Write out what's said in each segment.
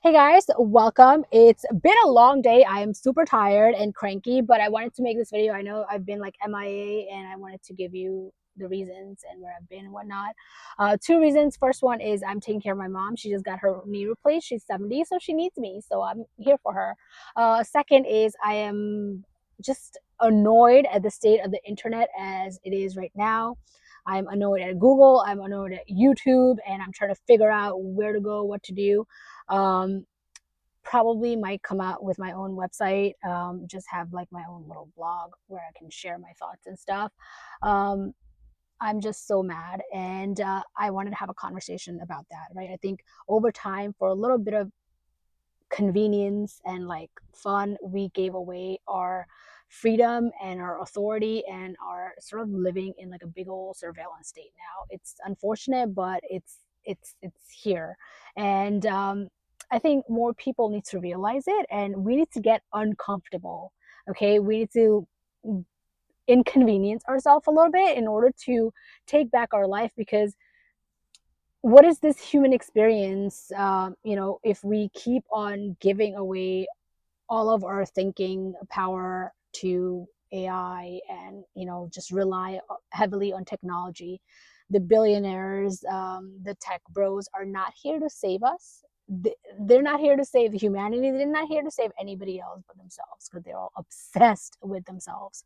Hey guys, welcome. It's been a long day. I am super tired and cranky, but I wanted to make this video. I know I've been like MIA and I wanted to give you the reasons and where I've been and whatnot. Two reasons. First one is I'm taking care of my mom. She just got her knee replaced. She's 70, so she needs me. So I'm here for her. Second is I am just annoyed at the state of the internet as it is right now. I'm annoyed at Google. I'm annoyed at YouTube, and I'm trying to figure out where to go, what to do. Um, Probably might come out with my own website, just have like my own little blog where I can share my thoughts and stuff. Um, I'm just so mad, and I wanted to have a conversation about that, right? I think over time, for a little bit of convenience and like fun, we gave away our freedom and our authority and are sort of living in like a big old surveillance state now. It's unfortunate, but it's here. And I think more people need to realize it, and we need to get uncomfortable. Okay, we need to inconvenience ourselves a little bit in order to take back our life, because what is this human experience, if we keep on giving away all of our thinking power to AI and just rely heavily on technology. The billionaires, the tech bros are not here to save us. They're not here to save humanity. They're not here to save anybody else but themselves, because they're all obsessed with themselves.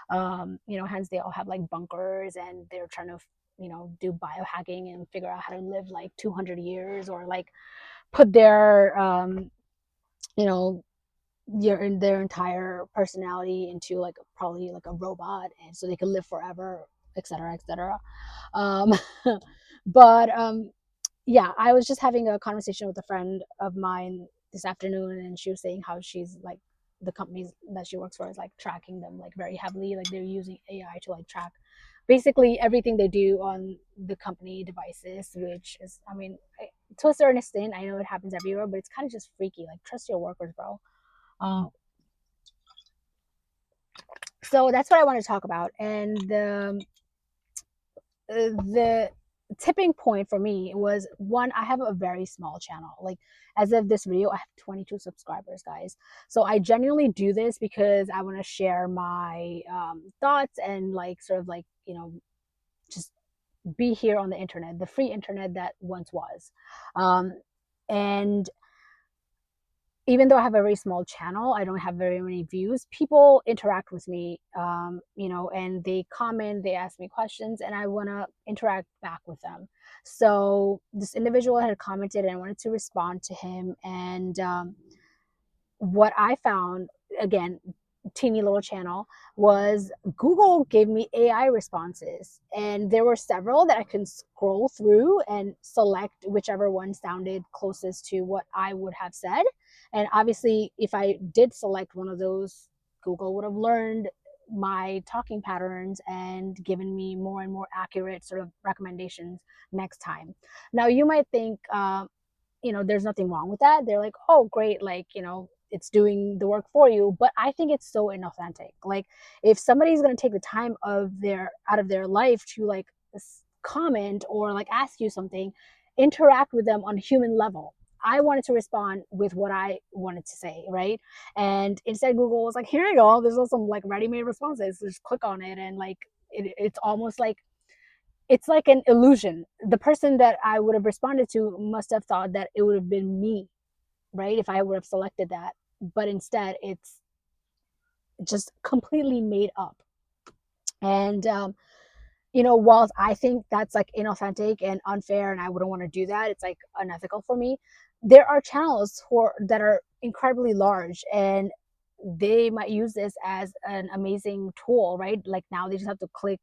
Hence they all have like bunkers, and they're trying to do biohacking and figure out how to live like 200 years, or like put their you know their entire personality into like probably like a robot, and so they can live forever, etc., etc. um but yeah, I was just having a conversation with a friend of mine this afternoon, and she was saying how she's like, the companies that she works for is like tracking them like very heavily, like they're using AI to like track basically everything they do on the company devices, which is, I mean, to a certain extent, I know it happens everywhere, but it's kind of just freaky. Like, trust your workers, bro. So that's what I want to talk about. And the tipping point for me was, one, I have a very small channel. Like, as of this video, I have 22 subscribers, guys. So I genuinely do this because I want to share my thoughts and like sort of like just be here on the internet, the free internet that once was. Um, and even though I have a very small channel, I don't have very many views. People interact with me, and they comment, they ask me questions, and I want to interact back with them. So this individual had commented, and I wanted to respond to him. And what I found, again, teeny little channel, was Google gave me AI responses, and there were several that I can scroll through and select whichever one sounded closest to what I would have said. And obviously, if I did select one of those, Google would have learned my talking patterns and given me more and more accurate sort of recommendations next time. Now, you might think, there's nothing wrong with that. They're like, oh, great, like, it's doing the work for you. But I think it's so inauthentic. Like, if somebody's going to take the time of their out of their life to like comment or like ask you something, interact with them on a human level. I wanted to respond with what I wanted to say, right? And instead, Google was like, here you go, there's some like ready-made responses, just click on it. And like it's almost like it's like an illusion. The person that I would have responded to must have thought that it would have been me, right? If I would have selected that. But instead, it's just completely made up. And, whilst I think that's like inauthentic and unfair, and I wouldn't want to do that, it's like unethical for me. There are channels that are incredibly large, and they might use this as an amazing tool, right? Like, now they just have to click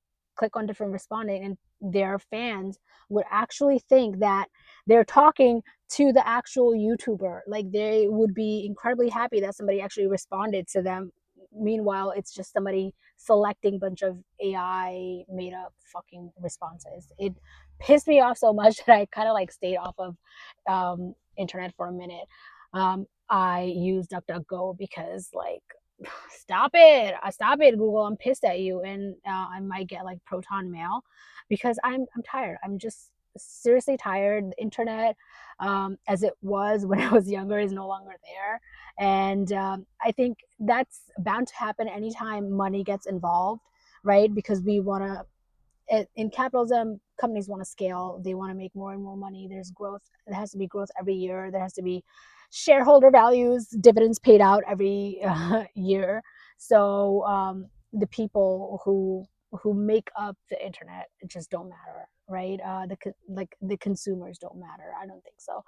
on different responding, and their fans would actually think that they're talking to the actual YouTuber. Like, they would be incredibly happy that somebody actually responded to them. Meanwhile, it's just somebody selecting a bunch of AI made up fucking responses. It pissed me off so much that I kind of like stayed off of internet for a minute. I use DuckDuckGo because, like, stop it, Google, I'm pissed at you. And I might get like Proton Mail because I'm tired. I'm just seriously tired. The internet, as it was when I was younger, is no longer there. And I think that's bound to happen anytime money gets involved, right? Because we want to, in capitalism, companies want to scale. They want to make more and more money. There's growth. There has to be growth every year. There has to be shareholder values, dividends paid out every year. So the people who make up the internet just don't matter, right? Like the consumers don't matter. I don't think so.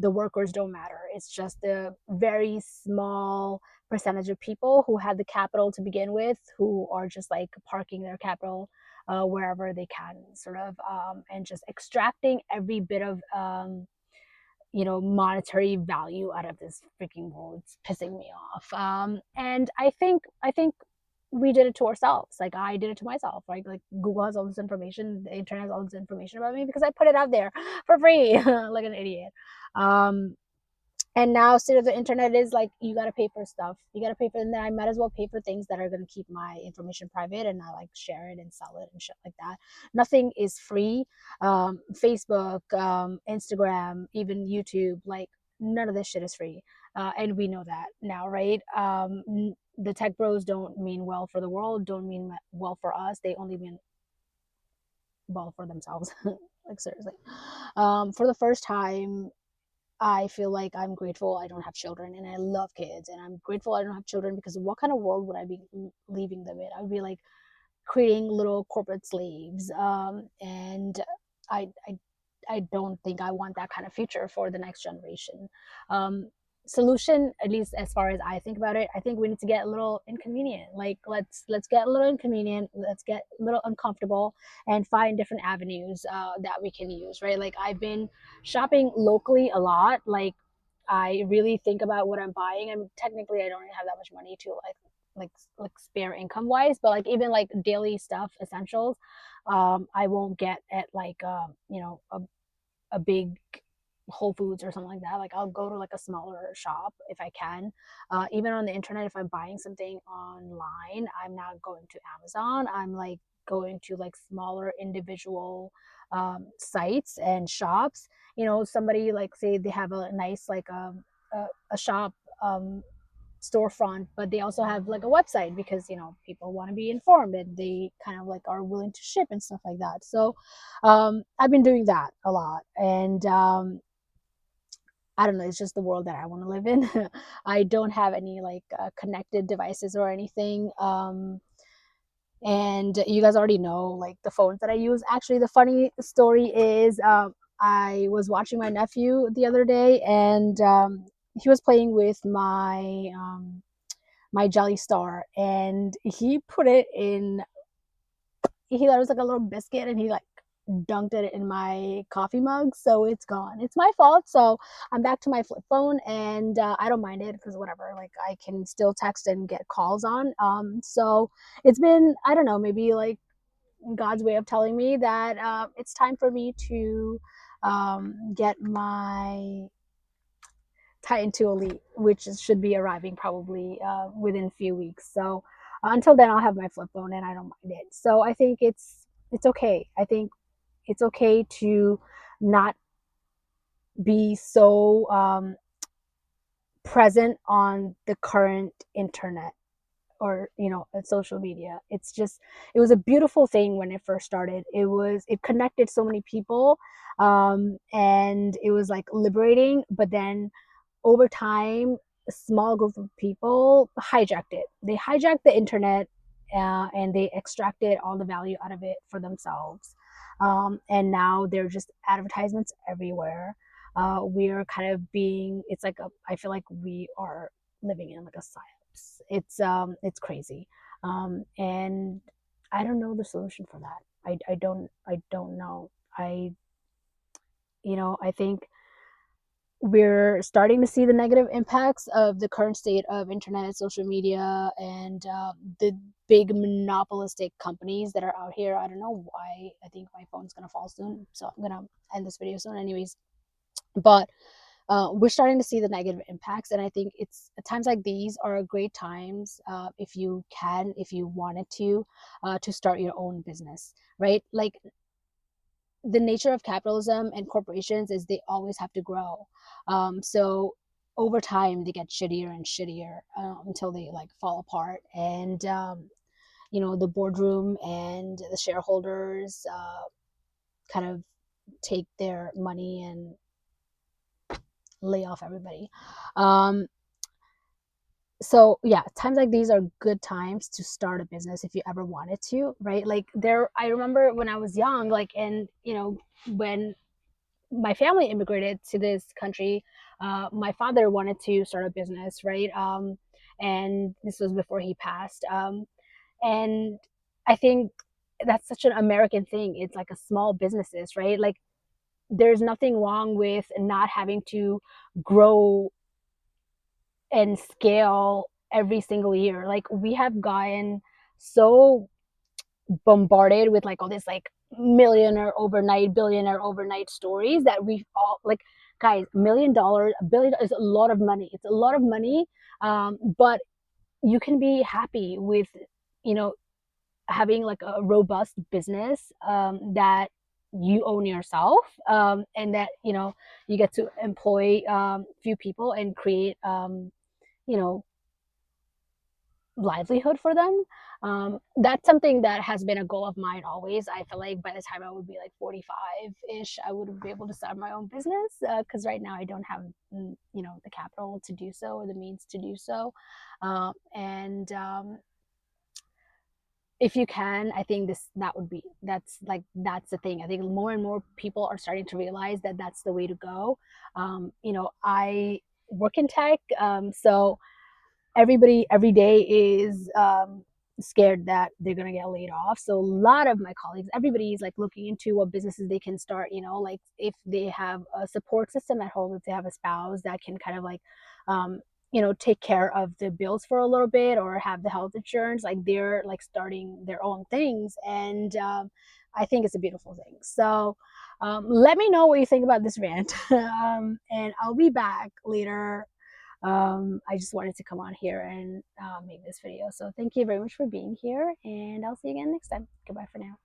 The workers don't matter. It's just the very small percentage of people who had the capital to begin with, who are just like parking their capital wherever they can, sort of, and just extracting every bit of monetary value out of this freaking world. It's pissing me off. And I think we did it to ourselves. Like I did it to myself. Like Google has all this information, the internet has all this information about me because I put it out there for free, like an idiot. Um, and now state of the internet is like you got to pay for stuff, you got to pay for, and then I might as well pay for things that are going to keep my information private and not like share it and sell it and shit like that. Nothing is free. Facebook, Instagram, even YouTube, like none of this shit is free. And we know that now, right? The tech bros don't mean well for the world, don't mean well for us. They only mean well for themselves. Like seriously. For the first time, I feel like I'm grateful I don't have children, and I love kids, and I'm grateful I don't have children because what kind of world would I be leaving them in? I would be like creating little corporate slaves, and I, I I don't think I want that kind of future for the next generation. Um, Solution, at least as far as I think about it, I think we need to get a little inconvenient. Like let's get a little inconvenient, let's get a little uncomfortable, and find different avenues that we can use. Right? Like I've been shopping locally a lot. Like I really think about what I'm buying. I mean, technically, I don't have that much money to like spare income wise, but like even like daily stuff, essentials, I won't get at like a big Whole Foods or something like that. Like I'll go to like a smaller shop if I can. Even on the internet, if I'm buying something online, I'm not going to Amazon. I'm like going to like smaller individual sites and shops. Somebody like say they have a nice like a shop storefront, but they also have like a website because people want to be informed and they kind of like are willing to ship and stuff like that. So I've been doing that a lot, and I don't know, it's just the world that I want to live in. I don't have any like connected devices or anything. And you guys already know like the phones that I use. Actually, the funny story is I was watching my nephew the other day, and he was playing with my Jelly Star, and he put it in. He thought it was like a little biscuit, and he like dunked it in my coffee mug, so it's gone. It's my fault. So I'm back to my flip phone, and I don't mind it because whatever. Like I can still text and get calls on. So it's been, I don't know, maybe like God's way of telling me that it's time for me to get my Titan 2 Elite, which should be arriving probably within a few weeks. So until then, I'll have my flip phone, and I don't mind it. So I think it's okay. I think it's okay to not be so present on the current internet or social media. It was a beautiful thing when it first started. It connected so many people, and it was like liberating, but then over time a small group of people hijacked it. They hijacked the internet, and they extracted all the value out of it for themselves, and now they're just advertisements everywhere. We're kind of being it's like I feel like we are living in like a psyops. It's crazy, and I don't know the solution for that. I don't know. I think we're starting to see the negative impacts of the current state of internet, social media, and the big monopolistic companies that are out here. I don't know why. I think my phone's gonna fall soon, so I'm gonna end this video soon, anyways. But we're starting to see the negative impacts, and I think it's times like these are great times, if you can, if you wanted to start your own business, right? Like the nature of capitalism and corporations is they always have to grow. So over time they get shittier and shittier until they like fall apart. And you know, the boardroom and the shareholders kind of take their money and lay off everybody. Um, so yeah, times like these are good times to start a business if you ever wanted to, right? Like there, I remember when I was young, like, and you know, when my family immigrated to this country, my father wanted to start a business, right? And this was before he passed. And I think that's such an American thing. It's like a small businesses, right? Like there's nothing wrong with not having to grow and scale every single year. Like we have gotten so bombarded with like all this like millionaire overnight, billionaire overnight stories that we all like, guys, $1 million, a billion is a lot of money. It's a lot of money. But you can be happy with, you know, having like a robust business that you own yourself, and that, you know, you get to employ few people and create, you know, livelihood for them. That's something that has been a goal of mine always. I feel like by the time I would be like 45-ish, I would be able to start my own business, because right now I don't have, you know, the capital to do so or the means to do so. And if you can, I think this that would be, that's like, that's the thing. I think more and more people are starting to realize that that's the way to go. You know, I work in tech, so everybody every day is scared that they're going to get laid off. So a lot of my colleagues, everybody is like looking into what businesses they can start, you know, like if they have a support system at home, if they have a spouse that can kind of like, um, you know, take care of the bills for a little bit or have the health insurance, like they're like starting their own things. And I think it's a beautiful thing. So let me know what you think about this rant. And I'll be back later. I just wanted to come on here and make this video. So thank you very much for being here, and I'll see you again next time. Goodbye for now.